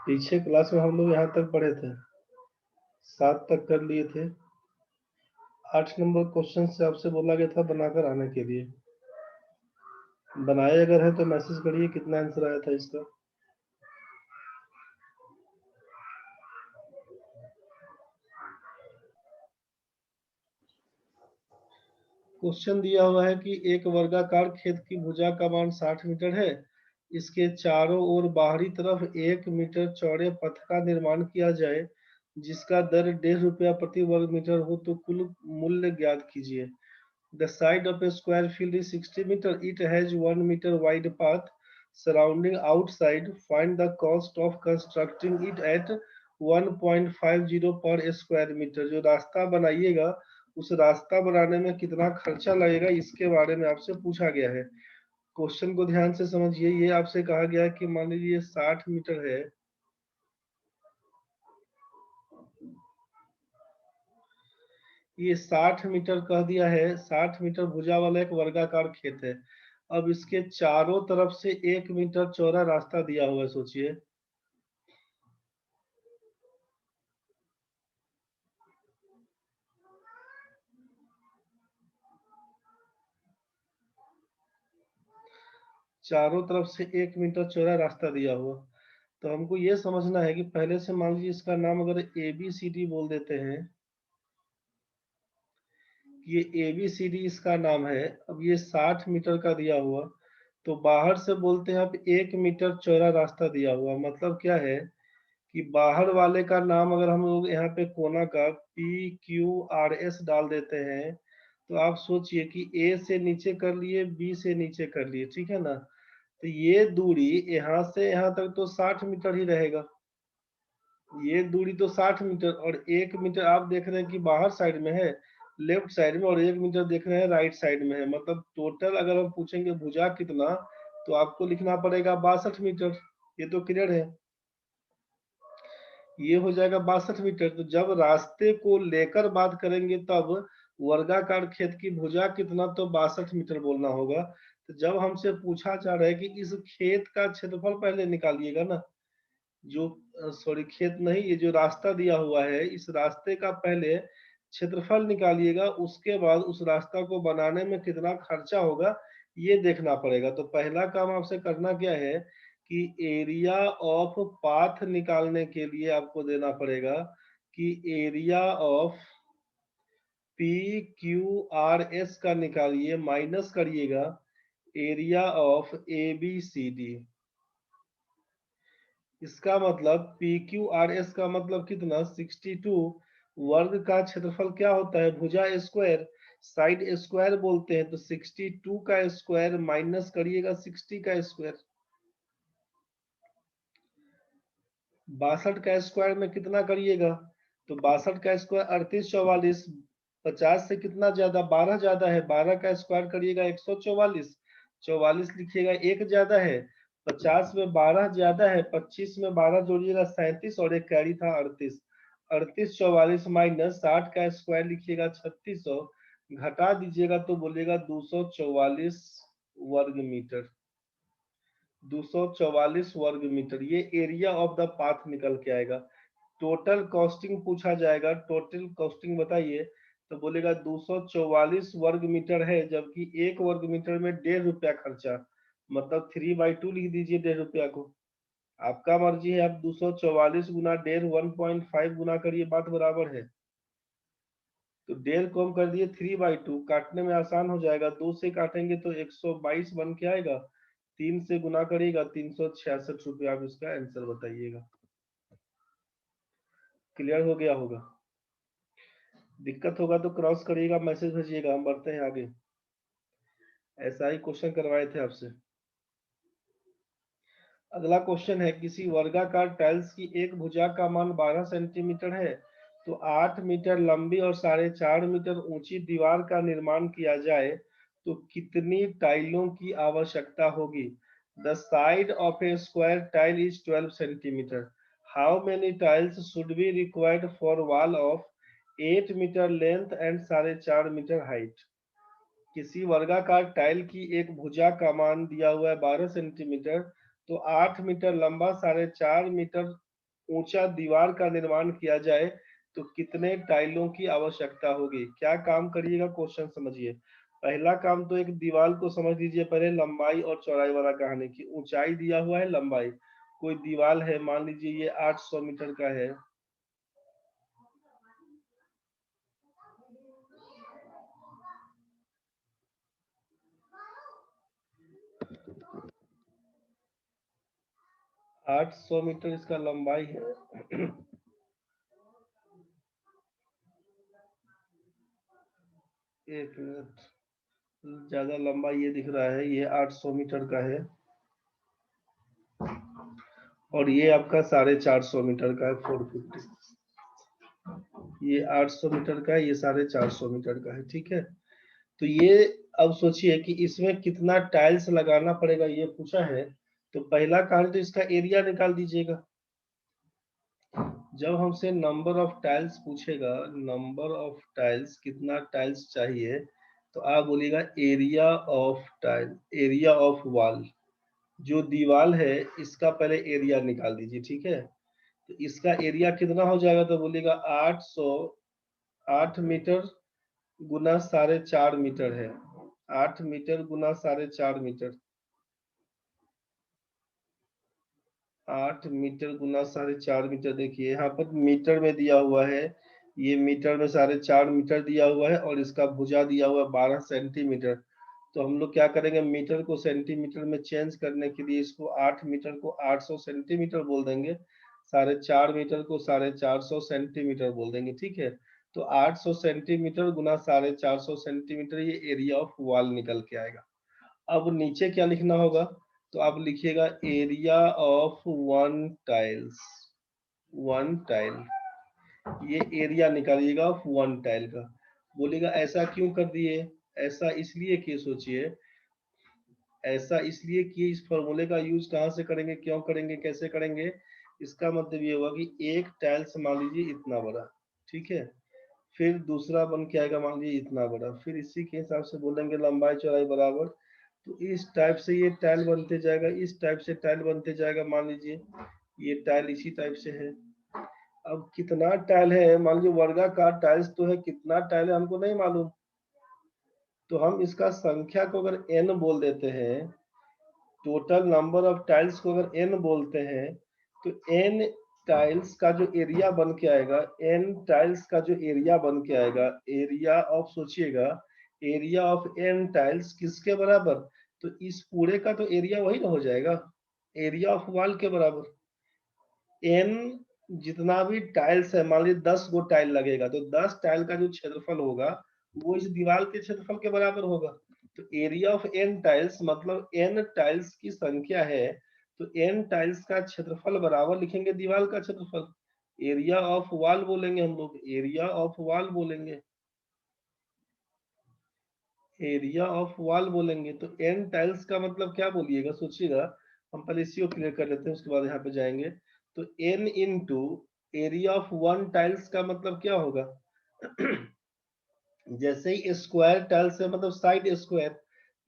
पीछे क्लास में हम लोग यहाँ तक पढ़े थे, 7 तक कर लिए थे। 8 नंबर क्वेश्चन से आपसे बोला गया था बनाकर आने के लिए। बनाए अगर है तो मैसेज करिए कितना आंसर आया था इसका। क्वेश्चन दिया हुआ है कि एक वर्गाकार खेत की भुजा का मान 60 मीटर है। इसके चारों ओर बाहरी तरफ 1 मीटर चौड़े पथ का निर्माण किया जाए, जिसका दर 1.5 रुपया प्रति वर्ग मीटर हो, तो कुल मूल्य ज्ञात कीजिए। The side of a square field is 60 meter. It has 1 meter wide path surrounding outside. Find the cost of constructing it at 1.50 per square meter. जो रास्ता बनाइएगा उस रास्ता बनाने में कितना खर्चा लगेगा, इसके बारे में आपसे पूछा गया है। क्वेश्चन को ध्यान से समझिए। ये आपसे कहा गया है कि मान लीजिए 60 मीटर है, ये 60 मीटर कह दिया है। 60 मीटर भुजा वाला एक वर्गाकार खेत है। अब इसके चारों तरफ से 1 मीटर चौड़ा रास्ता दिया हुआ है, सोचिए। चारों तरफ से 1 मीटर चौड़ा रास्ता दिया हुआ, तो हमको ये समझना है कि पहले से मान लीजिए इसका नाम अगर ए बी सी डी बोल देते हैं, ये ए बी सी डी इसका नाम है। अब ये 60 मीटर का दिया हुआ, तो बाहर से बोलते हैं अब 1 मीटर चौड़ा रास्ता दिया हुआ, मतलब क्या है कि बाहर वाले का नाम अगर हम लोग यहाँ पे कोना का पी क्यू आर एस डाल देते हैं, तो आप सोचिए कि ए से नीचे कर लिए, बी से नीचे कर लिए, ठीक है ना। तो ये दूरी यहाँ से यहाँ तक तो 60 मीटर ही रहेगा। ये दूरी तो 60 मीटर, और 1 मीटर आप देख रहे हैं कि बाहर साइड में है, लेफ्ट साइड में, और 1 मीटर देख रहे हैं राइट साइड में है। मतलब टोटल अगर हम पूछेंगे भुजा कितना, तो आपको लिखना पड़ेगा 62 मीटर। ये तो क्लियर है, ये हो जाएगा 62 मीटर। तो जब रास्ते को लेकर बात करेंगे तब वर्गाकार खेत की भुजा कितना, तो 62 मीटर बोलना होगा। तो जब हमसे पूछा जा रहा है कि इस खेत का क्षेत्रफल पहले निकालिएगा ना, जो सॉरी खेत नहीं, ये जो रास्ता दिया हुआ है इस रास्ते का पहले क्षेत्रफल निकालिएगा, उसके बाद उस रास्ता को बनाने में कितना खर्चा होगा ये देखना पड़ेगा। तो पहला काम आपसे करना क्या है कि एरिया ऑफ पाथ निकालने के लिए आपको देना पड़ेगा कि area of P Q R S का निकालिए, माइनस करिएगा area of A B C D. इसका मतलब पी क्यू आर एस का मतलब कितना, 62। वर्ग का क्षेत्रफल क्या होता है, भुजा स्क्वायर, साइड स्क्वायर बोलते हैं। तो 62 का स्क्वायर माइनस करिएगा 60 का स्क्वायर। 62 का स्क्वायर में कितना करिएगा, तो 62 का स्क्वायर 3844। 50 से कितना ज्यादा, 12 ज्यादा है, 12 का स्क्वायर करिएगा 144। 44 लिखिएगा, एक ज्यादा है। 50 में 12 ज्यादा है, 25 में 12 जोड़िएगा 37, और एक कैरी था 38। 3844 माइनस 60 का स्क्वायर लिखिएगा 3600, घटा दीजिएगा तो बोलिएगा 244 वर्ग मीटर। 244 वर्ग मीटर ये एरिया ऑफ द पाथ निकल के आएगा। टोटल कॉस्टिंग पूछा जाएगा, टोटल कॉस्टिंग बताइए, तो बोलेगा 244 वर्ग मीटर है, जबकि एक वर्ग मीटर में 1.5 रुपया खर्चा, मतलब 3/2 लिख दीजिए 1.5 रुपया को। आपका मर्जी है, आप 244 गुना 1.5 1.5 गुना करिए, बात बराबर है। तो 1.5 को हम कर दिए 3/2, काटने में आसान हो जाएगा, 2 से काटेंगे तो 122 बन के आएगा, 3 से गुना करिएगा 366 रुपया। आप इसका आंसर बताइएगा। क्लियर हो गया होगा। दिक्कत होगा तो क्रॉस करिएगा, मैसेज भेजिएगा, हम बढ़ते हैं आगे। ऐसा ही क्वेश्चन करवाए थे आपसे। अगला क्वेश्चन है, किसी वर्गाकार टाइल्स की एक भुजा का मान 12 सेंटीमीटर है, तो 8 मीटर लंबी और 4.5 मीटर ऊंची दीवार का निर्माण किया जाए तो कितनी टाइलों की आवश्यकता होगी। The side of a square tile is 12 centimetre. How many tiles should be required for wall of 8 metre length and 4.5 metre height. किसी वर्गाकार टाइल की एक भुजा का मान दिया हुआ है 12 सेंटीमीटर, तो 8 मीटर लंबा, 4.5 मीटर ऊंचा दीवार का निर्माण किया जाए तो कितने टाइलों की आवश्यकता होगी? क्या काम करिएगा, क्वेश्चन समझिए। पहला काम तो एक दीवार को समझ लीजिए पहले, लंबाई और चौड़ाई वाला कहानी की। ऊंचाई दिया हुआ है, लंबाई, कोई दीवार है मान लीजिए ये 800 मीटर का है, 800 मीटर इसका लंबाई है। एक मिनट, ज्यादा लंबा ये दिख रहा है, ये 800 मीटर का है और ये आपका 450 मीटर का है, 450। ये 800 मीटर का है, ये 450 मीटर का है, ठीक है। तो ये अब सोचिए कि इसमें कितना टाइल्स लगाना पड़ेगा, ये पूछा है। तो पहला काम तो इसका एरिया निकाल दीजिएगा। जब हमसे नंबर ऑफ टाइल्स पूछेगा, नंबर ऑफ टाइल्स, कितना टाइल्स चाहिए, तो आप बोलिएगा area of tile, area of wall. जो दीवार है इसका पहले एरिया निकाल दीजिए, ठीक है। तो इसका एरिया कितना हो जाएगा, तो बोलिएगा 8 मीटर गुना 4.5 मीटर है। 8 मीटर गुना 4.5 मीटर, 8 मीटर गुना 4.5 मीटर। देखिए यहाँ पर मीटर में दिया हुआ है, ये मीटर में 4.5 मीटर दिया हुआ है और इसका भुजा दिया हुआ है 12 सेंटीमीटर। तो हम लोग क्या करेंगे, मीटर को सेंटीमीटर में चेंज करने के लिए इसको 8 मीटर को 800 सेंटीमीटर बोल देंगे, 4.5 मीटर को 450 सेंटीमीटर बोल देंगे, ठीक है। तो 800 सेंटीमीटर गुना 450 सेंटीमीटर, ये एरिया ऑफ वॉल निकल के आएगा। अब नीचे क्या लिखना होगा, तो आप लिखिएगा area of one tiles, one tile, ये एरिया निकालिएगा ऑफ वन टाइल का। बोलेगा ऐसा क्यों कर दिए, ऐसा इसलिए कि सोचिए, ऐसा इसलिए कि इस फॉर्मूले का यूज कहाँ से करेंगे, क्यों करेंगे, कैसे करेंगे। इसका मतलब ये होगा कि एक टाइल्स मान लीजिए इतना बड़ा, ठीक है, फिर दूसरा बन के आएगा मान लीजिए इतना बड़ा, फिर इसी के हिसाब से बोलेंगे लंबाई चौड़ाई बराबर। तो इस टाइप से ये टाइल बनते जाएगा, इस टाइप से टाइल बनते जाएगा, मान लीजिए ये टाइल इसी टाइप से है। अब कितना टाइल है, मान लीजिए वर्गाकार टाइल्स तो है, कितना टाइल है हमको नहीं मालूम। तो हम इसका संख्या को अगर n बोल देते हैं, टोटल नंबर ऑफ टाइल्स को अगर n बोलते हैं, तो n टाइल्स का जो एरिया बन के आएगा, n टाइल्स का जो एरिया बन के आएगा, एरिया ऑफ, सोचिएगा एरिया ऑफ n टाइल्स किसके बराबर, तो इस पूरे का तो एरिया वही ना हो जाएगा, एरिया ऑफ वॉल के बराबर। n जितना भी टाइल्स है, मान लीजिए 10 गो टाइल लगेगा, तो 10 टाइल का जो क्षेत्रफल होगा वो इस दीवार के क्षेत्रफल के बराबर होगा। तो एरिया ऑफ n टाइल्स मतलब n टाइल्स की संख्या है, तो n टाइल्स का क्षेत्रफल बराबर लिखेंगे दीवार का क्षेत्रफल, एरिया ऑफ वॉल बोलेंगे हम लोग, एरिया ऑफ वॉल बोलेंगे, एरिया ऑफ वॉल बोलेंगे। तो n टाइल्स का मतलब क्या बोलिएगा, सोचिएगा, हम पहले इसी को क्लियर कर लेते हैं, उसके बाद यहाँ पे जाएंगे। तो n into area of one tiles का मतलब क्या होगा, जैसे ही स्क्वायर टाइल्स है मतलब साइड स्क्वायर,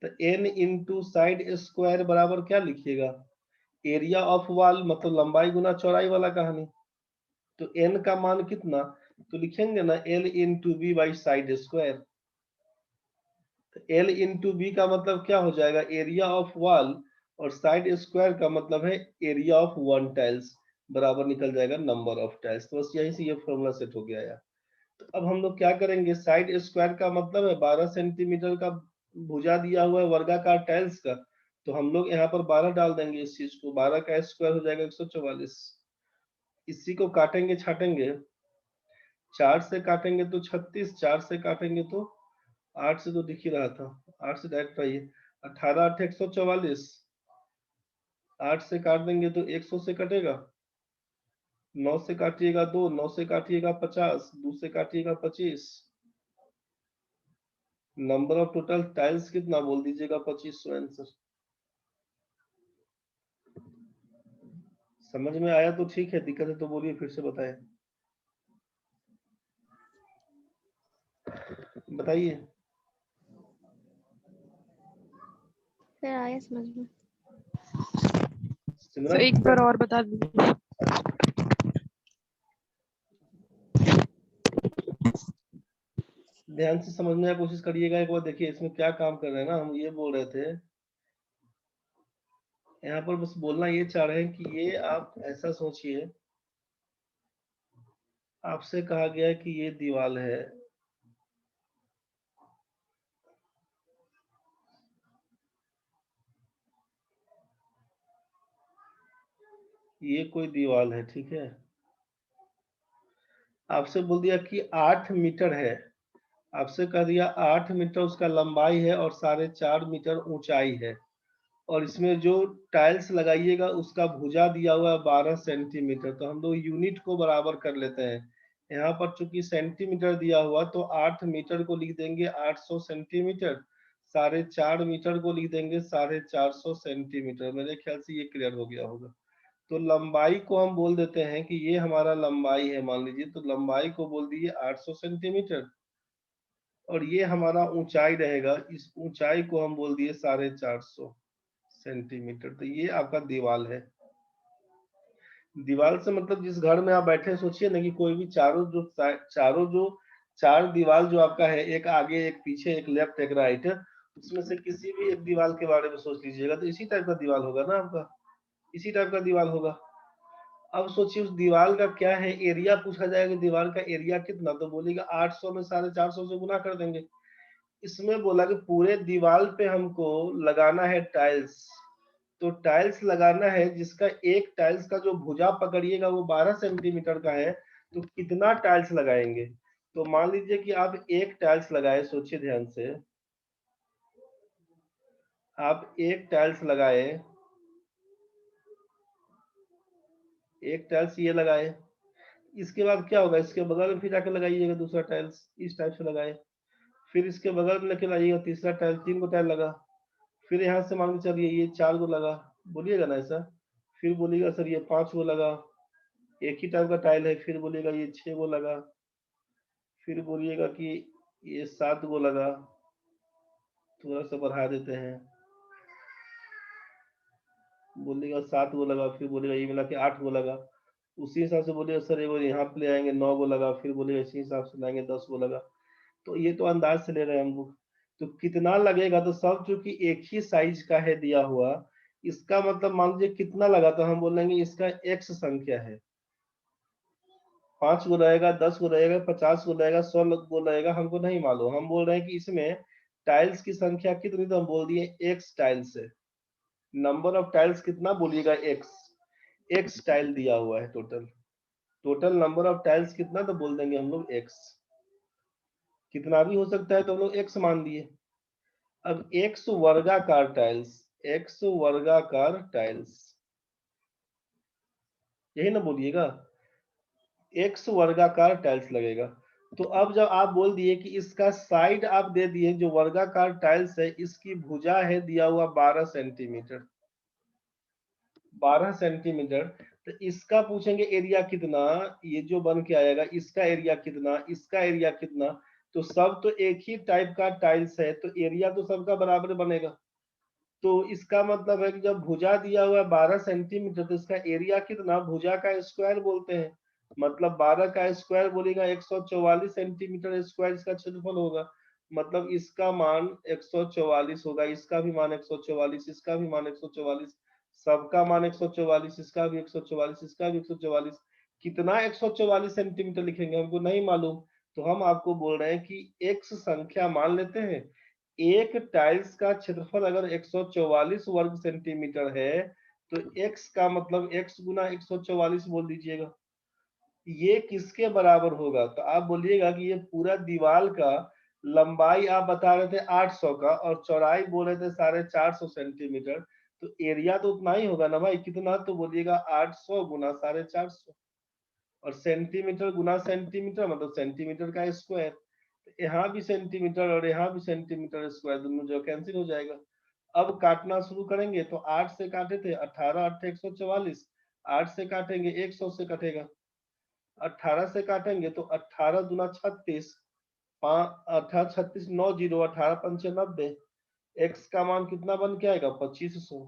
तो n इंटू साइड स्क्वायर बराबर क्या लिखिएगा, एरिया ऑफ वॉल मतलब लंबाई गुना चौड़ाई वाला कहानी। तो n का मान कितना, तो लिखेंगे ना l into B by side square. L into B का मतलब क्या हो जाएगा, एरिया ऑफ वॉल, और साइड स्क्वायर का मतलब है एरिया ऑफ वन टाइल्स, बराबर निकल जाएगा नंबर ऑफ टाइल्स। तो बस यहीं से ये फॉर्मूला सेट हो गया यार। तो अब हम लोग क्या करेंगे, साइड स्क्वायर का मतलब है 12 सेंटीमीटर का भुजा दिया हुआ है वर्गाकार टाइल्स का, तो हम लोग यहाँ पर 12 डाल देंगे, इस चीज को 12 का स्क्वायर हो जाएगा 144। इसी को काटेंगे छाटेंगे, 4 से काटेंगे तो 36, 4 से काटेंगे तो 8 से, तो दिख ही रहा था, 8 से डायरेक्ट आइए, 18 8 144, 8 से काट देंगे तो 100 से कटेगा, 9 से काटिएगा 2, 9 से काटिएगा 50, 2 से काटिएगा 25, नंबर ऑफ टोटल टाइल्स कितना बोल दीजिएगा 2500 आंसर। समझ में आया तो ठीक है, दिक्कत है तो बोलिए, फिर से बताएं, बताइए। सर आया समझ में। तो एक बार और बता दीजिए। ध्यान से समझने की कोशिश करिएगा एक बार। देखिए इसमें क्या काम कर रहे हैं ना, हम ये बोल रहे थे यहाँ पर, बस बोलना ये चाह रहे हैं कि ये आप ऐसा सोचिए, आपसे कहा गया है कि ये दीवार है, ये कोई दीवार है, ठीक है। आपसे बोल दिया कि 8 मीटर है, आपसे कह दिया 8 मीटर उसका लंबाई है और 4.5 मीटर ऊंचाई है, और इसमें जो टाइल्स लगाइएगा उसका भुजा दिया हुआ है 12 सेंटीमीटर। तो हम लोग यूनिट को बराबर कर लेते हैं। यहाँ पर चूंकि सेंटीमीटर दिया हुआ तो 8 मीटर को लिख देंगे 800 सेंटीमीटर, 4.5 मीटर को लिख देंगे 450 सेंटीमीटर। मेरे ख्याल से ये क्लियर हो गया होगा। तो लंबाई को हम बोल देते हैं कि ये हमारा लंबाई है, मान लीजिए, तो लंबाई को बोल दिए 800 सेंटीमीटर, और ये हमारा ऊंचाई रहेगा, इस ऊंचाई को हम बोल दिए 450 सेंटीमीटर। तो ये आपका दीवार है। दीवार से मतलब जिस घर में आप बैठे सोचिए ना कि कोई भी चारों जो चार दीवार जो आपका है, एक आगे एक पीछे एक लेफ्ट एक राइट, उसमें से किसी भी एक दीवार के बारे में सोच लीजिएगा तो इसी टाइप का दीवार होगा ना आपका, इसी टाइप का दीवार होगा। अब सोचिए उस दीवार का क्या है, एरिया पूछा जाएगा, दीवार का एरिया कितना, तो बोलेगा 800 में 450 से गुना कर देंगे। इसमें बोला कि पूरे दीवार पे हमको लगाना है टाइल्स, तो टाइल्स लगाना है जिसका एक टाइल्स का जो भुजा पकड़िएगा वो 12 सेंटीमीटर का है, तो कितना टाइल्स लगाएंगे। तो मान लीजिए कि आप एक टाइल्स लगाए, सोचिए ध्यान से, आप एक टाइल्स लगाए, एक टाइल्स ये लगाए, इसके बाद क्या होगा, इसके बगल में फिर आके लगाइएगा दूसरा टाइल्स, इस टाइप से लगाए, फिर इसके बगल में लेके लाइएगा तीसरा टाइल्स, 3 गो टाइल लगा, फिर यहाँ से मान के चलिए ये 4 गो लगा, बोलिएगा ना ऐसा, फिर बोलिएगा सर ये 5 गो लगा, एक ही टाइप का टाइल है, फिर बोलिएगा ये 6 गो लगा, फिर बोलिएगा कि ये 7 गो लगा, थोड़ा सा बढ़ा देते हैं, बोलिएगा 7 गो लगा, फिर बोलिएगा ये मिला के 8 गो लगा, उसी हिसाब से बोलिएगा सर एक बार यहाँ पे ले आएंगे 9 गो लगा, फिर बोलिएगा इसी हिसाब से लाएंगे 10 गो लगा। तो ये तो अंदाज से ले रहे हैं हम लोग, तो कितना लगेगा, तो सब चूंकि एक ही साइज का है दिया हुआ, इसका मतलब मान लीजिए कितना लगा, तो हम बोलेंगे इसका एक्स संख्या है, 5 गो रहेगा, 10 गो रहेगा, 50 गो रहेगा, 100 गो रहेगा, हमको नहीं मालूम। हम बोल रहे हैं कि इसमें टाइल्स की संख्या कितनी, तो हम बोल दिए एक्स टाइल्स है। नंबर ऑफ टाइल्स कितना बोलिएगा, एक्स, एक्स टाइल दिया हुआ है total, total number of tiles कितना, तो बोल देंगे हम लोग एक्स, कितना भी हो सकता है तो हम लोग एक्स मान दिए। अब एक्स वर्गाकार टाइल्स, एक्स वर्गाकार टाइल्स, यही ना बोलिएगा, एक्स वर्गाकार टाइल्स लगेगा। तो अब जब आप बोल दिए कि इसका साइड आप दे दिए, जो वर्गाकार टाइल्स है इसकी भुजा है दिया हुआ 12 सेंटीमीटर, 12 सेंटीमीटर, तो इसका पूछेंगे एरिया कितना, ये जो बन के आएगा इसका एरिया कितना, इसका एरिया कितना, तो सब तो एक ही टाइप का टाइल्स है तो एरिया तो सबका बराबर बनेगा। तो इसका मतलब है कि जब भुजा दिया हुआ है 12 सेंटीमीटर, तो इसका एरिया कितना, भुजा का स्क्वायर बोलते हैं, मतलब 12 का स्क्वायर बोलेगा 144 सेंटीमीटर स्क्वायर इसका क्षेत्रफल होगा, मतलब इसका मान 144 होगा, इसका भी मान 144, इसका भी मान 144, सबका मान 144, इसका भी 144, इसका भी 144, कितना 144 सेंटीमीटर लिखेंगे हमको नहीं मालूम। तो हम आपको बोल रहे हैं कि एक्स संख्या मान लेते हैं, एक टाइल्स का क्षेत्रफल अगर 144 वर्ग सेंटीमीटर है, तो x का मतलब x गुना 144 बोल दीजिएगा, ये किसके बराबर होगा, तो आप बोलिएगा कि ये पूरा दीवार का लंबाई आप बता रहे थे 800 का और चौड़ाई बोल रहे थे 450 सेंटीमीटर, तो एरिया तो उतना ही होगा ना भाई, कितना, तो बोलिएगा 800 गुना 450, और सेंटीमीटर गुना सेंटीमीटर मतलब सेंटीमीटर का स्क्वायर, यहाँ भी सेंटीमीटर और यहाँ भी सेंटीमीटर स्क्वायर, दोनों जो कैंसिल हो जाएगा। अब काटना शुरू करेंगे तो 8 से काटे थे, 18 8 144, 8 से काटेंगे 100 से कटेगा, 18 से काटेंगे तो 18 दूना 36, 18 36 9 जीरो, 18 पंचे 90, एक्स का मान कितना बन के आएगा 2500।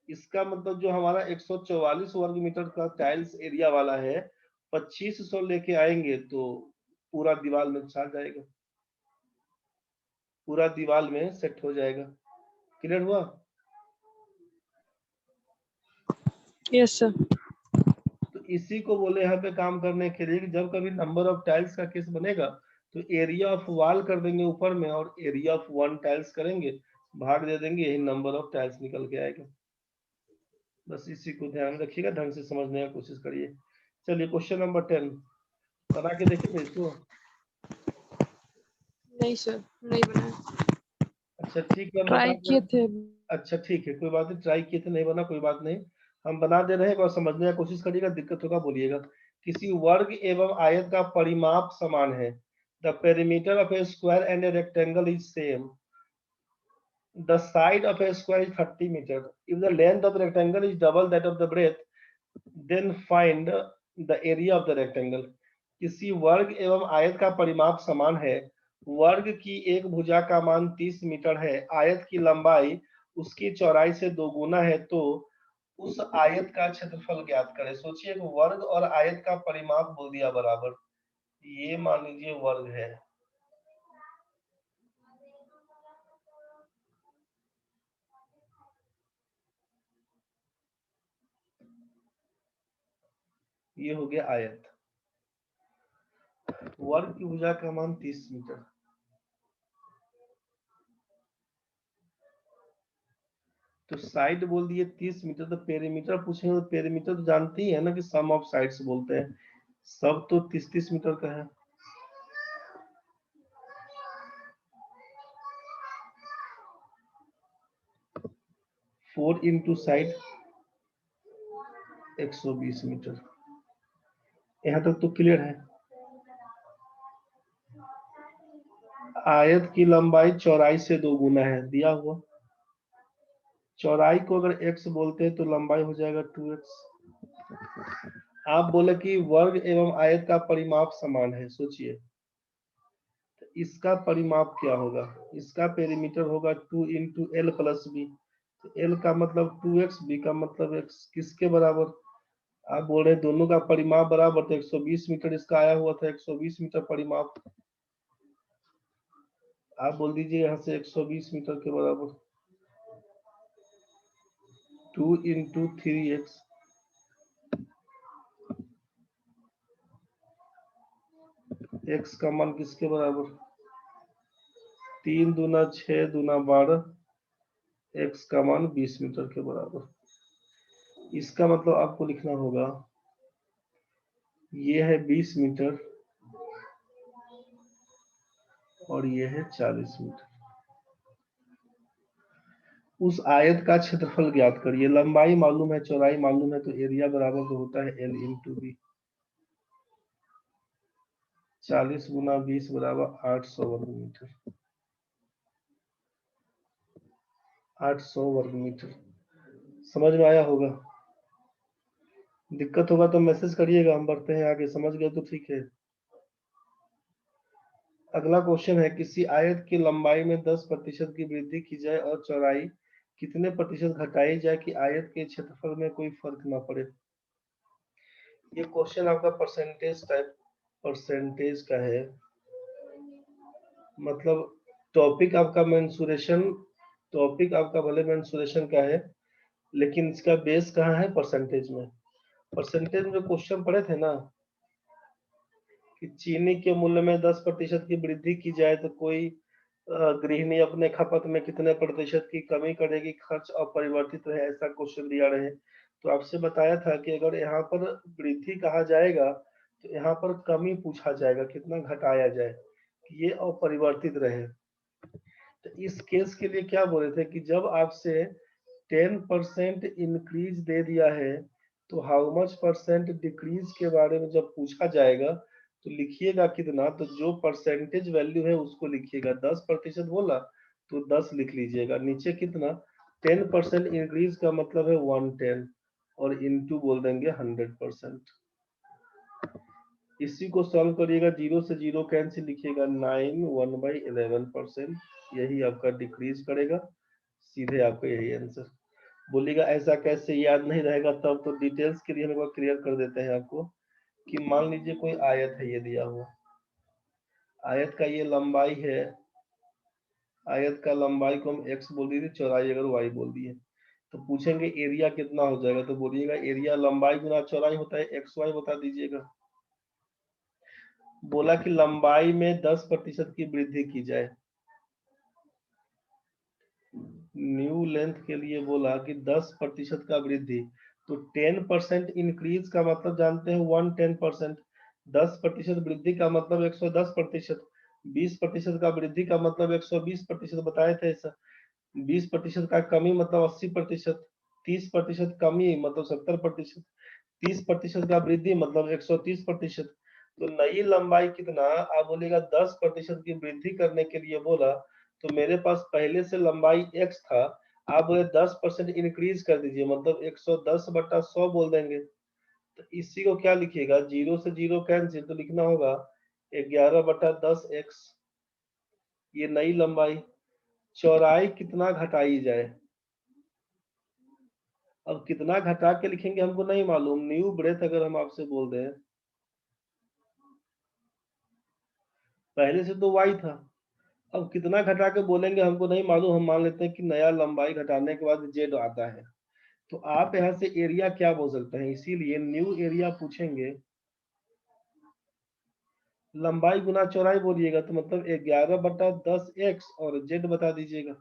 इसका मतलब जो हमारा 144 वर्ग मीटर का टाइल्स एरिया वाला है, 2500 लेके आएंगे तो पूरा दीवार में छा जाएगा। पूरा दीवार में सेट हो जाएगा। क्लियर हुआ? Yes sir. तो इसी को बोले यहाँ पे काम करने के लिए कि जब कभी नंबर ऑफ टाइल्स का केस बनेगा तो एरिया ऑफ वॉल कर देंगे ऊपर में और एरिया ऑफ वन टाइल्स करेंगे, भाग दे देंगे, यही नंबर ऑफ टाइल्स निकल के आएगा। बस इसी को ध्यान रखिएगा, ढंग से समझने की कोशिश करिए। चलिए क्वेश्चन नंबर 10 बना के देखेंगे इसको। नहीं सर, नहीं बनाया। अच्छा ठीक है, हम ट्राई बता किए दें। थे। अच्छा ठीक है, कोई बात नहीं, ट्राई किए थे नहीं बना, कोई बात नहीं, हम बना दे रहे हैं और समझने की कोशिश करिएगा, दिक्कत होगा बोलिएगा। किसी वर्ग एवं आयत का परिमाप समान है। The perimeter of a square and a rectangle is same. The side of a square is 30 meters. If the length of the rectangle is double that of the breadth, then find the area of the rectangle. किसी वर्ग एवं आयत का परिमाप समान है। वर्ग की एक भुजा का मान 30 मीटर है, आयत की लंबाई उसकी चौड़ाई से 2 गुना है, तो उस आयत का क्षेत्रफल ज्ञात करें। सोचिए, वर्ग और आयत का परिमाप बोल दिया बराबर, ये मान लीजिए वर्ग है, ये हो गया आयत। वर्ग की भुजा का मान 30 मीटर, तो साइड बोल दिए 30 मीटर, तो पेरीमीटर पूछेंगे तो पेरीमीटर तो जानते ही है ना कि सम ऑफ साइड्स बोलते हैं, सब तो 30-30 मीटर का है। 4 इंटू साइड 120 मीटर। यहाँ तक तो क्लियर है। आयत की लंबाई चौड़ाई से 2 गुना है, दिया हुआ। चौड़ाई को अगर x बोलते हैं तो लंबाई हो जाएगा 2x। आप बोले कि वर्ग एवं आयत का परिमाप समान है, सोचिए तो इसका परिमाप क्या होगा। इसका पेरीमीटर होगा 2 इंटू एल प्लस बी, तो एल का मतलब 2x, बी का मतलब x, किसके बराबर। आप बोल रहे हैं दोनों का परिमाप बराबर, तो 120 मीटर इसका आया हुआ था, 120 मीटर परिमाप। आप बोल दीजिए यहाँ से 120 मीटर के बराबर 2 इंटू 3x, x का मान किसके बराबर, 3 दूना 6 दूना 12, x का मान 20 मीटर के बराबर। इसका मतलब आपको लिखना होगा, ये है 20 मीटर और ये है 40 मीटर। उस आयत का क्षेत्रफल ज्ञात करिए। लंबाई मालूम है, चौड़ाई मालूम है, तो एरिया बराबर तो होता है एल इंटू बी। 40 गुना 20 बराबर 800 वर्ग मीटर। 800 वर्ग मीटर। समझ में आया होगा? दिक्कत होगा तो मैसेज करिएगा, हम बढ़ते हैं आगे। समझ गए तो ठीक है। अगला क्वेश्चन है, किसी आयत की लंबाई में 10% की वृद्धि की जाए और चौड़ाई कितने प्रतिशत घटाई जाए कि आयत के क्षेत्रफल में कोई फर्क ना पड़े। ये क्वेश्चन आपका परसेंटेज का है, मतलब टॉपिक आपका भले मेंसुरेशन का है, लेकिन इसका बेस कहाँ है, परसेंटेज में। परसेंटेज में जो क्वेश्चन पढ़े थे ना कि चीनी के मूल्य में 10% की वृद्धि की जाए तो कोई गृहिणी अपने खपत में कितने प्रतिशत की कमी करेगी, खर्च अपरिवर्तित रहे, ऐसा क्वेश्चन दिया रहे। तो आपसे बताया था कि अगर यहाँ पर वृद्धि कहा जाएगा तो यहाँ पर कमी पूछा जाएगा, कितना घटाया जाए कि ये अपरिवर्तित रहे। तो इस केस के लिए क्या बोले थे कि जब आपसे 10% इंक्रीज दे दिया है तो हाउ मच परसेंट डिक्रीज के बारे में जब पूछा जाएगा तो लिखिएगा कितना, तो जो परसेंटेज वैल्यू है उसको लिखिएगा। 10% बोला तो 10 लिख लीजिएगा, नीचे कितना 10% इंक्रीज का मतलब है 110 और इनटू बोल देंगे 100%। इसी को सॉल्व करिएगा, 0 से 0 कैंसिल, लिखिएगा 9 1/11%, यही आपका डिक्रीज करेगा, सीधे आपका यही आंसर। बोलिएगा ऐसा कैसे याद नहीं रहेगा, तब तो डिटेल्स के लिए हम एक बार क्लियर कर देते हैं आपको कि मान लीजिए कोई आयत है, ये दिया हुआ आयत का ये लंबाई है आयत का लंबाई को हम x बोल दिए, चौड़ाई अगर y बोल दिए, तो पूछेंगे एरिया कितना हो जाएगा, तो बोलिएगा एरिया लंबाई गुना चौड़ाई होता है, xy बता दीजिएगा। बोला कि लंबाई में 10% की वृद्धि की जाए, न्यू लेंथ के लिए बोला कि 10% का वृद्धि, तो 10% इंक्रीज का मतलब जानते हैं 110%, 10% वृद्धि का मतलब 110%, 20% का वृद्धि का मतलब 120% बताए थे सर, 20% का कमी मतलब 80%, 30% कमी मतलब 70%, 30% का वृद्धि मतलब 130%। तो नई लंबाई कितना, आप बोलेगा 10% की वृद्धि करने के लिए बोला, तो मेरे पास पहले से लंबाई x था, आप बोले 10% इंक्रीज कर दीजिए, मतलब 110/100 बोल देंगे। तो इसी को क्या लिखिएगा, 0 से 0 कैंसिल, तो लिखना होगा 11/10x, ये नई लंबाई। चौड़ाई कितना घटाई जाए, अब कितना घटा के लिखेंगे हमको नहीं मालूम, न्यू ब्रेथ अगर हम आपसे बोल दें, पहले से तो y था, अब कितना घटा के बोलेंगे हमको नहीं मालूम, हम मान लेते हैं कि नया लंबाई घटाने के बाद z आता है, तो आप यहाँ से एरिया क्या बोल सकते हैं, इसीलिए न्यू एरिया पूछेंगे, लंबाई गुना चौड़ाई बोलिएगा, तो मतलब 11/10x और z बता दीजिएगा,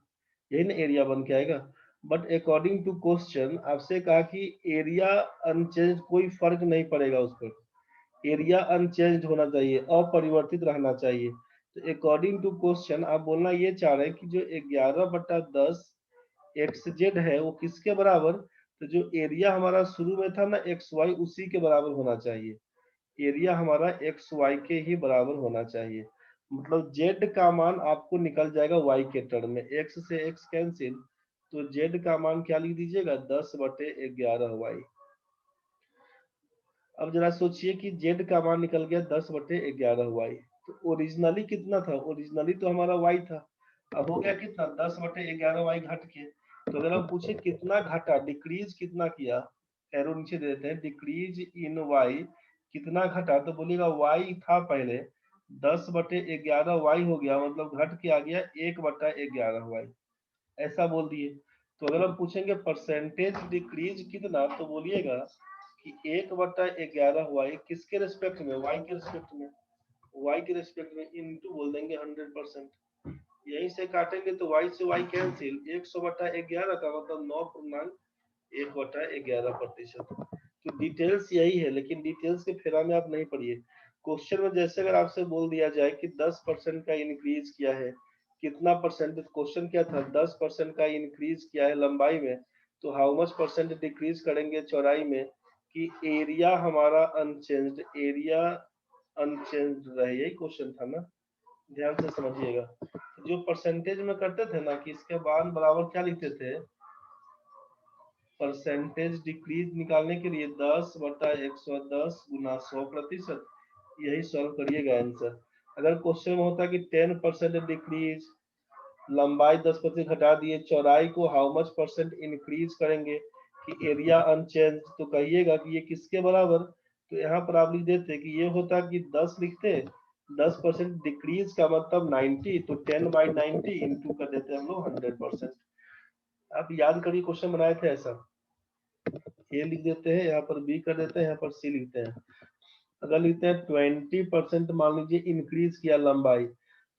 यही ना एरिया बन के आएगा। बट अकॉर्डिंग टू क्वेश्चन आपसे कहा कि एरिया अनचेंज, कोई फर्क नहीं पड़ेगा उस पर, एरिया अनचेंज होना चाहिए, अपरिवर्तित रहना चाहिए। तो अकॉर्डिंग टू क्वेश्चन आप बोलना ये चाह रहे हैं कि जो 11/10 xz है वो किसके बराबर, तो जो एरिया हमारा शुरू में था ना xy, उसी के बराबर होना चाहिए, एरिया हमारा xy के ही बराबर होना चाहिए, मतलब z का मान आपको निकल जाएगा y के टर्म में, x से x कैंसिल, तो z का मान क्या लिख दीजिएगा 10/11y। अब जरा सोचिए कि z का मान निकल गया 10/11y, तो ओरिजिनली कितना था, ओरिजिनली तो हमारा y था, अब हो गया कितना 10/11y घट के, तो अगर हम पूछे कितना घटा, डिक्रीज कितना किया, एरो नीचे दे देते हैं, डिक्रीज इन y कितना घटा, तो बोलिएगा y था पहले 10/11y हो गया, मतलब घट के आ गया 1/11y, ऐसा बोल दिए। तो अगर हम पूछेंगे परसेंटेज डिक्रीज कितना, तो बोलिएगा कि 1/11y किसके रेस्पेक्ट में, y के रेस्पेक्ट में, y के रेस्पेक्ट में इनटू बोल देंगे 100%, यहीं से काटेंगे तो y से y कैंसिल, 100/11 का मतलब 9.1/11%। तो डिटेल्स यही है, लेकिन डिटेल्स के फेरा में आप नहीं पढ़िए, क्वेश्चन में जैसे अगर आपसे बोल दिया जाए कि 10% का इंक्रीज किया है, कितना परसेंट, क्वेश्चन क्या था 10% का इंक्रीज किया है लंबाई में, तो हाउ मच परसेंट डिक्रीज करेंगे चौड़ाई में, कि एरिया हमारा अनचेंज्ड, एरिया अनचेंज्ड रहे, यही क्वेश्चन था ना, ध्यान से समझिएगा। जो परसेंटेज में करते थे ना कि इसके बाद बराबर क्या लिखते थे, परसेंटेज डिक्रीज निकालने के लिए 10/110 गुना 100%, यही सॉल्व करिएगा आंसर। अगर क्वेश्चन में होता कि 10% डिक्रीज, लंबाई 10% घटा दिए, चौड़ाई को हाउ मच परसेंट इंक्रीज करेंगे कि एरिया अनचेंज, तो कहिएगा कि ये किसके बराबर, तो यहाँ पर आप लिख देते कि ये होता कि 10 लिखते, 10% डिक्रीज का मतलब 90, तो 10/90 इंटू कर देते हम लोग 100%। आप याद करिए क्वेश्चन बनाए थे ऐसा, ए लिख देते हैं, यहाँ पर बी कर देते हैं, यहाँ पर सी लिखते हैं। अगर लिखते हैं 20% मान लीजिए इंक्रीज किया लंबाई,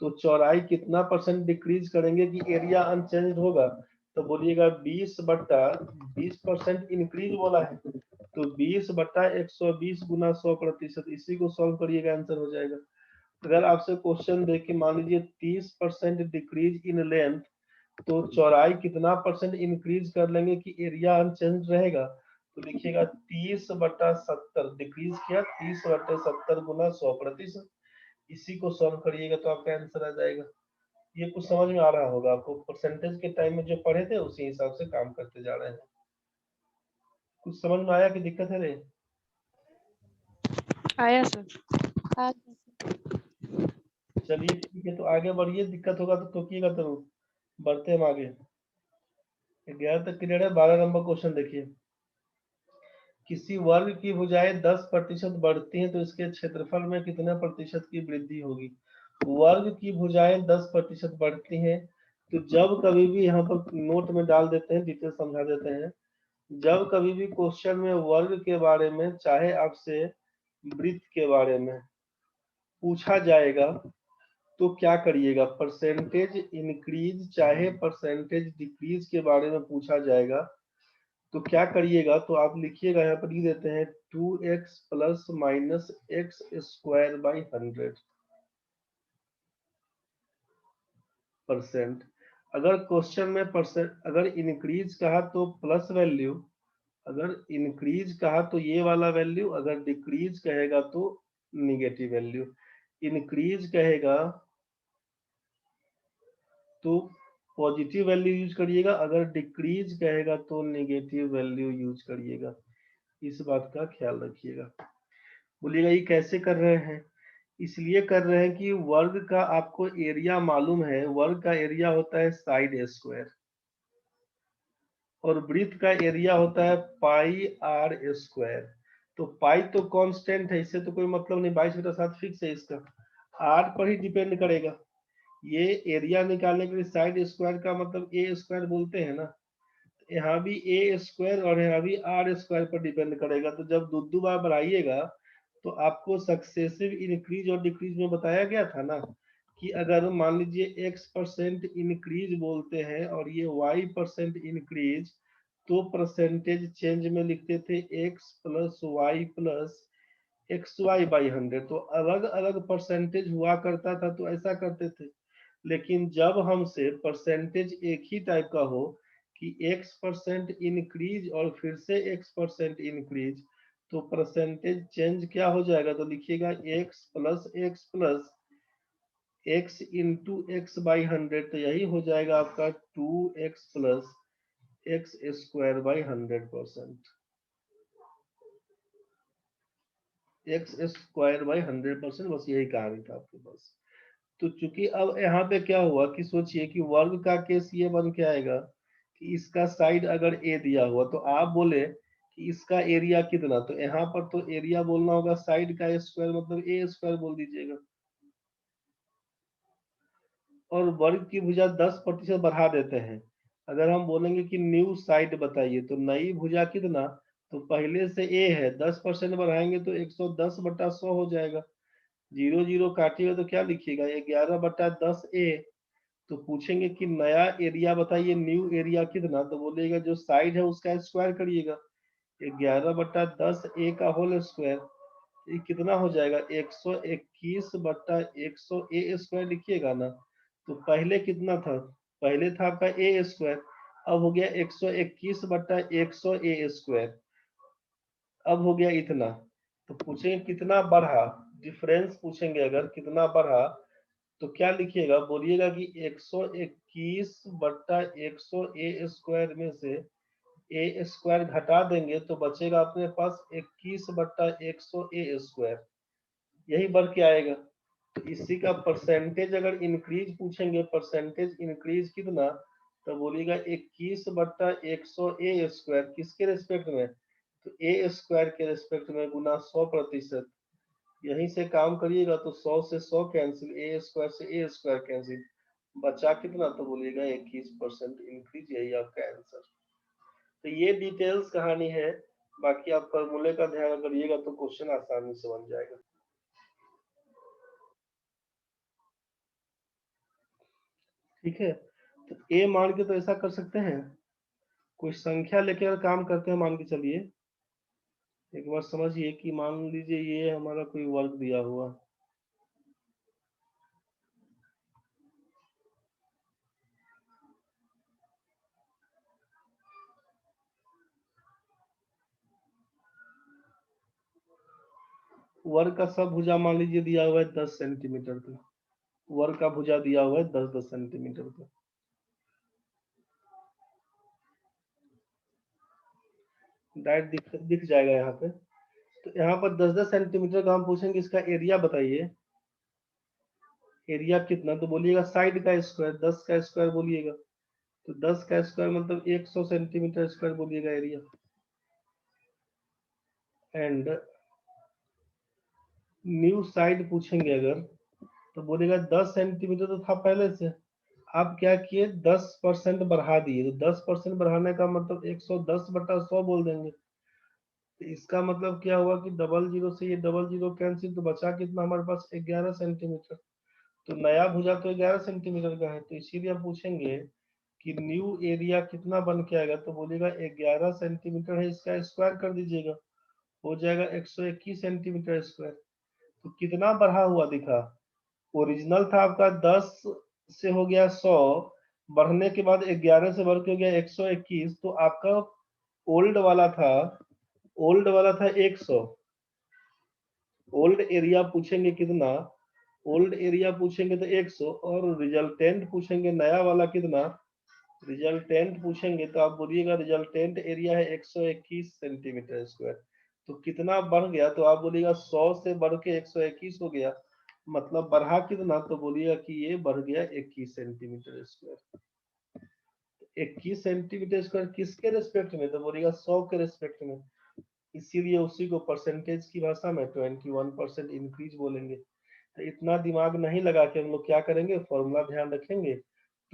तो चौड़ाई कितना परसेंट डिक्रीज करेंगे कि एरिया अनचेंज होगा, तो बोलिएगा 20/20% इंक्रीज बोला है, तो 20/120 गुना 100%, इसी को सॉल्व करिएगा आंसर हो जाएगा। अगर आपसे क्वेश्चन देख के मान लीजिए 30% डिक्रीज इन लेंथ, तो चौड़ाई कितना परसेंट इंक्रीज कर लेंगे कि एरिया अनचेंज रहेगा, तो लिखिएगा 30/70 डिक्रीज किया, 30/70 गुना 100%, इसी को सॉल्व करिएगा तो आपका आंसर आ जाएगा। ये कुछ समझ में आ रहा होगा आपको, परसेंटेज के टाइम में जो पढ़े थे उसी हिसाब से काम करते जा रहे हैं। कुछ समझ में आया कि दिक्कत है रे? आया सर। चलिए ठीक है, तो आगे बढ़िए, दिक्कत होगा तो टोकिएगा जरूर, बढ़ते हम आगे। 11 तक क्लियर है। 12 नंबर क्वेश्चन देखिए, किसी वर्ग की भुजाएं 10% बढ़ती हैं तो इसके क्षेत्रफल में कितने प्रतिशत की वृद्धि होगी। वर्ग की भुजाएं 10% बढ़ती हैं तो जब कभी भी यहाँ पर नोट में डाल देते हैं, डिटेल समझा देते हैं, जब कभी भी क्वेश्चन में वर्ग के बारे में चाहे आपसे वृत्त के बारे में पूछा जाएगा तो क्या करिएगा, परसेंटेज इंक्रीज चाहे परसेंटेज डिक्रीज के बारे में पूछा जाएगा तो क्या करिएगा, तो आप लिखिएगा, यहाँ पर लिख देते हैं 2x plus minus x square by 100%। अगर क्वेश्चन में परसेंट अगर इंक्रीज कहा तो प्लस वैल्यू, अगर इंक्रीज कहा तो ये वाला वैल्यू, अगर डिक्रीज कहेगा तो निगेटिव वैल्यू। इंक्रीज कहेगा तो पॉजिटिव वैल्यू यूज करिएगा, अगर डिक्रीज कहेगा तो नेगेटिव वैल्यू यूज करिएगा। इस बात का ख्याल रखिएगा। बोलिएगा ये कैसे कर रहे हैं, इसलिए कर रहे हैं कि वर्ग का आपको एरिया मालूम है, वर्ग का एरिया होता है साइड स्क्वायर और वृत्त का एरिया होता है पाई आर स्क्वायर। तो पाई तो कांस्टेंट है, इससे तो कोई मतलब नहीं, 22/7 फिक्स है, इसका आर पर ही डिपेंड करेगा। ये एरिया निकालने के लिए साइड स्क्वायर का मतलब ए स्क्वायर बोलते हैं ना, यहाँ भी ए स्क्वायर और यहाँ भी आर स्क्वायर पर डिपेंड करेगा। तो जब दो बार बढ़ाइएगा तो आपको सक्सेसिव इंक्रीज और डिक्रीज में बताया गया था ना कि अगर मान लीजिए x% इंक्रीज बोलते हैं और ये y% इंक्रीज, तो परसेंटेज चेंज में लिखते थे x plus Y plus X Y by 100। तो अलग अलग परसेंटेज हुआ करता था तो ऐसा करते थे। लेकिन जब हमसे परसेंटेज एक ही टाइप का हो कि x% इंक्रीज और फिर से x% इंक्रीज, तो परसेंटेज चेंज क्या हो जाएगा, तो लिखिएगा x plus x into x by 100, तो यही हो जाएगा आपका 2x plus x square by 100%, x square by 100%, बस यही कहानी था आपके पास। तो चूंकि अब यहाँ पे क्या हुआ कि सोचिए कि वर्ग का केस ये बन के आएगा कि इसका साइड अगर ए दिया हुआ तो आप बोले कि इसका एरिया कितना, तो यहाँ पर तो एरिया बोलना होगा साइड का स्क्वायर, मतलब ए स्क्वायर बोल दीजिएगा। और वर्ग की भुजा 10% बढ़ा देते हैं। अगर हम बोलेंगे कि न्यू साइड बताइए तो नई भुजा कितना, तो पहले से ए है, 10% बढ़ाएंगे तो 110/100 हो जाएगा। 0 0 काटिएगा तो क्या लिखिएगा, 11/10 ए। तो पूछेंगे कि नया एरिया बताइए, न्यू एरिया कितना, तो बोलेगा जो साइड है उसका स्क्वायर करिएगा, 11/10 ए का होल स्क्वायर, ये कितना हो जाएगा, 121/100 ए स्क्वायर लिखिएगा ना। तो पहले कितना था, पहले था आपका ए स्क्वायर, अब हो गया 121/100 ए स्क्वायर, अब हो गया इतना। तो पूछेंगे कितना बढ़ा, डिफरेंस पूछेंगे अगर कितना बढ़ा, तो क्या लिखिएगा, बोलिएगा कि 121/100 ए स्क्वायर में से ए स्क्वायर घटा देंगे तो बचेगा अपने पास 21/100 ए स्क्वायर, यही बढ़ के आएगा। तो इसी का परसेंटेज अगर इंक्रीज पूछेंगे, परसेंटेज इंक्रीज कितना, तो बोलिएगा 21/100 ए स्क्वायर, किसके रेस्पेक्ट में, तो ए स्क्वायर के रेस्पेक्ट में गुना 100%। यहीं से काम करिएगा तो 100 से 100 कैंसिल, ए स्क्वायर से ए स्क्वायर कैंसिल, बचा कितना, तो बोलिएगा 21% इंक्रीज, यही आपका आंसर। तो ये डिटेल्स कहानी है, बाकी आप फॉर्मूले का ध्यान करिएगा तो क्वेश्चन आसानी से बन जाएगा। ठीक है, तो ए मान के तो ऐसा कर सकते हैं, कोई संख्या लेके अगर काम करते हैं, मान के चलिए एक बार समझिए कि मान लीजिए ये हमारा कोई वर्ग दिया हुआ, वर्ग का सब भुजा मान लीजिए दिया हुआ है 10 सेंटीमीटर का, वर्ग का भुजा दिया हुआ है 10-10 सेंटीमीटर का, डायरेक्ट दिख जाएगा यहाँ पे। तो यहाँ पर 10-10 सेंटीमीटर का हम पूछेंगे, इसका एरिया बताइए, एरिया कितना, तो बोलिएगा साइड का स्क्वायर, 10 का स्क्वायर बोलिएगा, तो 10 का स्क्वायर मतलब 100 सेंटीमीटर स्क्वायर बोलिएगा एरिया। एंड न्यू साइड पूछेंगे अगर, तो बोलेगा 10 सेंटीमीटर तो था पहले से, आप क्या किए 10% बढ़ा दिए, तो 10% बढ़ाने का मतलब 110/100 बोल देंगे। तो इसका मतलब क्या हुआ कि डबल जीरो से ये डबल जीरो कैंसिल, तो बचा कितना हमारे पास 11 सेंटीमीटर। तो नया भुजा तो 11 सेंटीमीटर का है, तो इसीलिए हम पूछेंगे कि न्यू एरिया कितना बन के आएगा, तो बोलेगा 11 सेंटीमीटर है, इसका स्क्वायर कर दीजिएगा, हो जाएगा 121 सेंटीमीटर स्क्वायर। तो कितना बढ़ा हुआ दिखा, ओरिजिनल था आपका 10 से हो गया 100, बढ़ने के बाद 11 से बढ़ के हो गया 121, तो आपका ओल्ड वाला था, ओल्ड वाला था 100। ओल्ड एरिया पूछेंगे कितना, ओल्ड एरिया पूछेंगे तो 100, और रिजल्टेंट पूछेंगे नया वाला कितना, रिजल्टेंट पूछेंगे तो आप बोलिएगा रिजल्टेंट एरिया है 121 सेंटीमीटर स्क्वायर। तो कितना बढ़ गया, तो आप बोलिएगा 100 से बढ़ के 121 हो गया, मतलब बढ़ा कितना, तो बोलिएगा कि ये बढ़ गया 21 सेंटीमीटर स्क्वायर। 21 सेंटीमीटर स्क्वायर किसके रेस्पेक्ट में, तो बोलिएगा 100 के रेस्पेक्ट में, इसीलिए उसी को परसेंटेज की भाषा में 21% इंक्रीज बोलेंगे। तो इतना दिमाग नहीं लगा के हम लोग क्या करेंगे, फॉर्मूला ध्यान रखेंगे,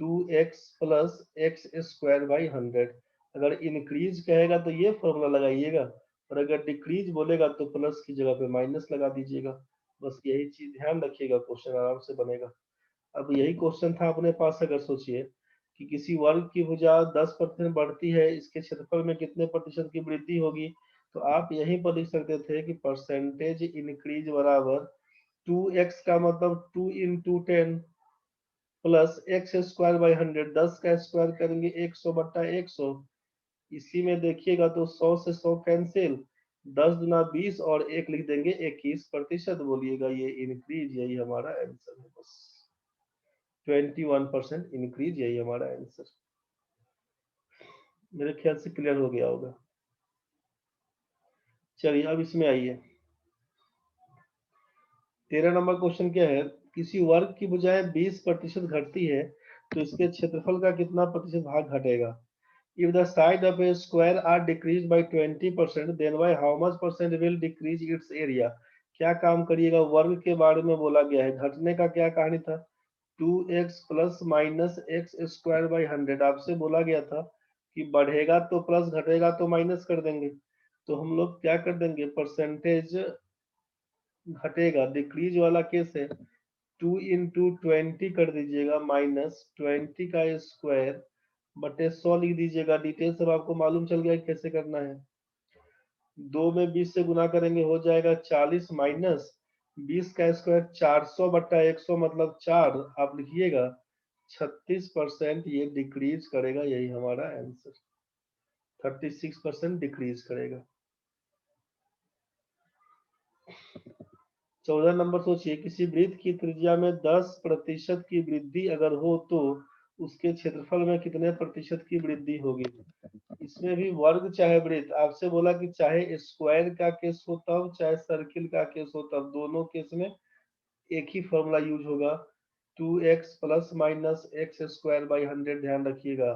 2x plus x square by 100। अगर इंक्रीज कहेगा तो ये फॉर्मूला लगाइएगा, और अगर डिक्रीज बोलेगा तो प्लस की जगह पे माइनस लगा दीजिएगा। बस यही चीज ध्यान रखिएगा, क्वेश्चन आराम से बनेगा। अब यही क्वेश्चन था अपने पास, अगर सोचिए कि किसी वर्ग की भुजा 10% बढ़ती है, इसके क्षेत्रफल में कितने प्रतिशत की वृद्धि होगी, तो आप यहीं पर लिख सकते थे कि परसेंटेज इंक्रीज बराबर 2x का मतलब 2 into 10 plus x square by 100, 10 का स्क्वायर करेंगे 100/100। इसी में देखिएगा तो 100 से 100 कैंसिल, 10 गुना 20 और एक लिख देंगे 21%, बोलिएगा ये इंक्रीज, यही हमारा आंसर है। बस 21% इंक्रीज, यही हमारा आंसर। मेरे ख्याल से क्लियर हो गया होगा। चलिए अब इसमें आइए, 13 नंबर क्वेश्चन क्या है, किसी वर्ग की बजाय 20% घटती है तो इसके क्षेत्रफल का कितना प्रतिशत भाग घटेगा। If the side of a square are decreased by 20%, then by how much percent will decrease its area? क्या काम करिएगा, वर्ग के बारे में बोला गया है, घटने का क्या कहानी था, 2x plus minus x square by 100। आपसे बोला गया था कि बढ़ेगा तो प्लस, घटेगा तो माइनस कर देंगे। तो हम लोग क्या कर देंगे, परसेंटेज घटेगा, डिक्रीज वाला केस है, 2 इंटू 20 कर दीजिएगा, माइनस 20 का स्क्वायर बटे 100 लिख दीजिएगा। डिटेल सब आपको मालूम चल गया कैसे करना है। 2 में 20 से गुना करेंगे हो जाएगा 40, माइनस 20 का स्क्वायर 400/100 मतलब 4, आप लिखिएगा 36% ये डिक्रीज करेगा, यही हमारा आंसर, 36% डिक्रीज करेगा। 14 नंबर सोचिए, किसी वृत्त की त्रिज्या में 10% की वृद्धि अगर हो तो उसके क्षेत्रफल में कितने प्रतिशत की वृद्धि होगी। इसमें भी वर्ग चाहे वृत्त, आपसे बोला कि चाहे स्क्वायर का केस हो तब, चाहे सर्किल का केस हो तब, दोनों केस में एक ही फॉर्मूला यूज होगा, 2x plus minus x square by 100। ध्यान रखिएगा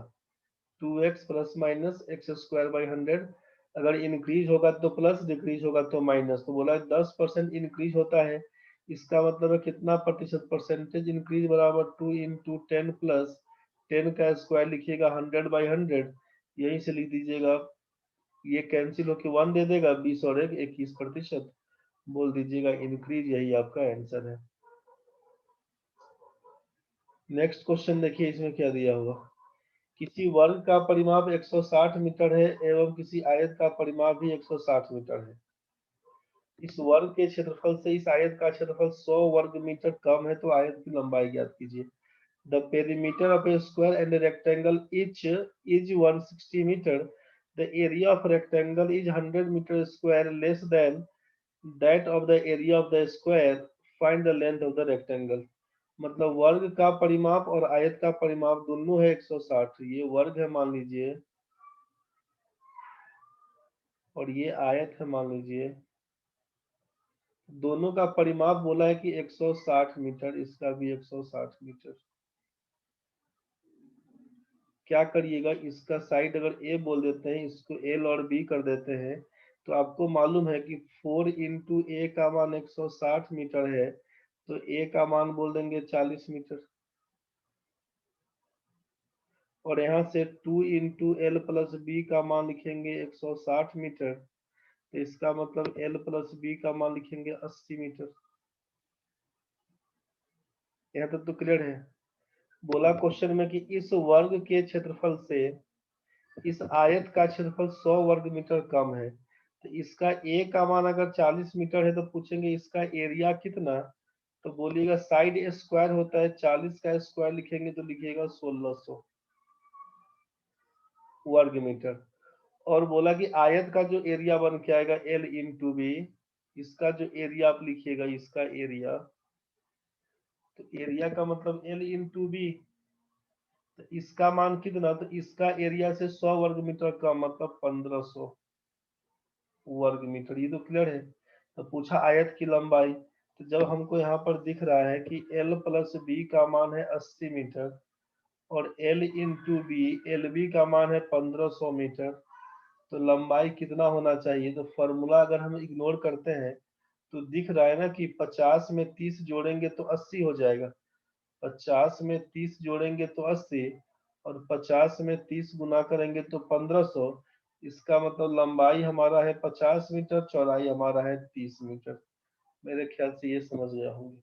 2x plus minus x square by 100, अगर इंक्रीज होगा तो प्लस, डिक्रीज होगा तो माइनस। तो बोला 10% इंक्रीज होता है, इसका मतलब है कितना प्रतिशत, परसेंटेज इंक्रीज बराबर 2 इंटू 10 प्लस 10 का स्क्वायर लिखिएगा 100/100, यहीं से लिख दीजिएगा, ये कैंसिल होके 1 दे देगा, 20 और 1 21%, बोल दीजिएगा इंक्रीज, यही आपका आंसर है। नेक्स्ट क्वेश्चन देखिए, इसमें क्या दिया हुआ, किसी वर्ग का परिमाप 160 मीटर है एवं किसी आयत का परिमाप भी 160 मीटर है। इस वर्ग के क्षेत्रफल से इस आयत का क्षेत्रफल 100 वर्ग मीटर कम है, तो आयत की लंबाई ज्ञात कीजिए। The perimeter of a square and rectangle each is 160 metre, the area of rectangle is 100 metre square less than that of the area of the square, find the length of the rectangle. मतलब वर्ग का परिमाप और आयत का परिमाप दोनों है 160, ये वर्ग है मान लीजिए, और ये आयत है मान लीजिए, दोनों का परिमाप बोला है कि 160 मीटर, इसका भी 160 मीटर। क्या करिएगा, इसका साइड अगर ए बोल देते हैं, इसको एल और बी कर देते हैं, तो आपको मालूम है कि 4 इंटू ए का मान 160 मीटर है, तो ए का मान बोल देंगे 40 मीटर। और यहाँ से 2 इंटू एल प्लस बी का मान लिखेंगे 160 मीटर, तो इसका मतलब एल प्लस बी का मान लिखेंगे 80 मीटर। यहाँ तक तो क्लियर है। बोला क्वेश्चन में कि इस वर्ग के क्षेत्रफल से इस आयत का क्षेत्रफल 100 वर्ग मीटर कम है, तो इसका ए का मान अगर 40 मीटर है तो पूछेंगे इसका एरिया कितना, तो बोलिएगा साइड स्क्वायर होता है, 40 का स्क्वायर लिखेंगे तो लिखिएगा 1600 वर्ग मीटर। और बोला कि आयत का जो एरिया बन के आएगा एल इंटू बी, इसका जो एरिया आप लिखिएगा, इसका एरिया, तो एरिया का मतलब एल इंटू बी, तो इसका मान कितना, तो इसका एरिया से 100 वर्ग मीटर का मतलब 1500 वर्ग मीटर। ये तो क्लियर है। तो पूछा आयत की लंबाई, तो जब हमको यहाँ पर दिख रहा है कि L प्लस बी का मान है 80 मीटर और L into B, L B का मान है 1500 मीटर, तो लंबाई कितना होना चाहिए। तो फॉर्मूला अगर हम इग्नोर करते हैं तो दिख रहा है ना कि 50 में 30 जोड़ेंगे तो 80 हो जाएगा, 50 में 30 जोड़ेंगे तो 80, और 50 में 30 गुना करेंगे तो 1500। इसका मतलब लंबाई हमारा है 50 मीटर, चौड़ाई हमारा है 30 मीटर। मेरे ख्याल से ये समझ गया होंगे।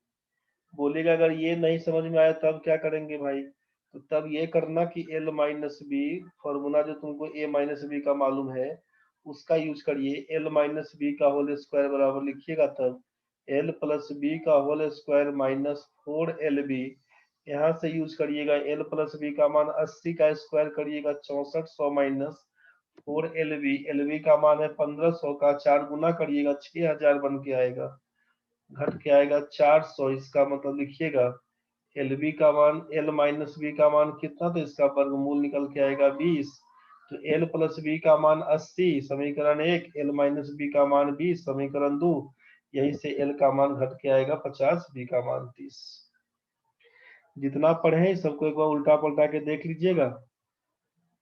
बोलेगा अगर ये नहीं समझ में आया तब क्या करेंगे भाई, तो तब ये करना कि एल माइनस बी, फॉर्मूला जो तुमको ए माइनस बी का मालूम है उसका यूज करिए। एल माइनस बी का होल स्क्वायर बराबर लिखिएगा तब एल प्लस बी का होल स्क्वायर माइनस 4LB। यहाँ से यूज करिएगा एल प्लस बी का मान 80 का स्क्वायर करिएगा 6400 माइनस 4LB, LB का मान है 1500 का 4 गुना करिएगा 6000 बन के आएगा, घट के आएगा 400। इसका मतलब लिखिएगा LB का मान, L माइनस बी का मान कितना, तो इसका वर्गमूल निकल के आएगा 20। तो L प्लस बी का मान 80 समीकरण 1, L माइनस बी का मान 20 समीकरण 2, यहीं से L का मान घट के आएगा 50, बी का मान 30। जितना पढ़े सबको एक बार उल्टा पलटा के देख लीजिएगा,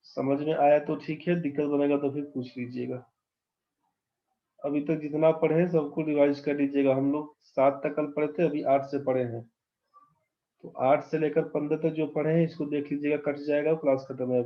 समझ में आया तो ठीक है, दिक्कत बनेगा तो फिर पूछ लीजिएगा। अभी तक जितना पढ़े सबको रिवाइज कर लीजिएगा। हम लोग 7 तक कल पढ़े थे, अभी 8 से पढ़े हैं, तो 8 से लेकर 15 तक जो पढ़े हैं इसको देख लीजिएगा, कट जाएगा, क्लास खत्म है।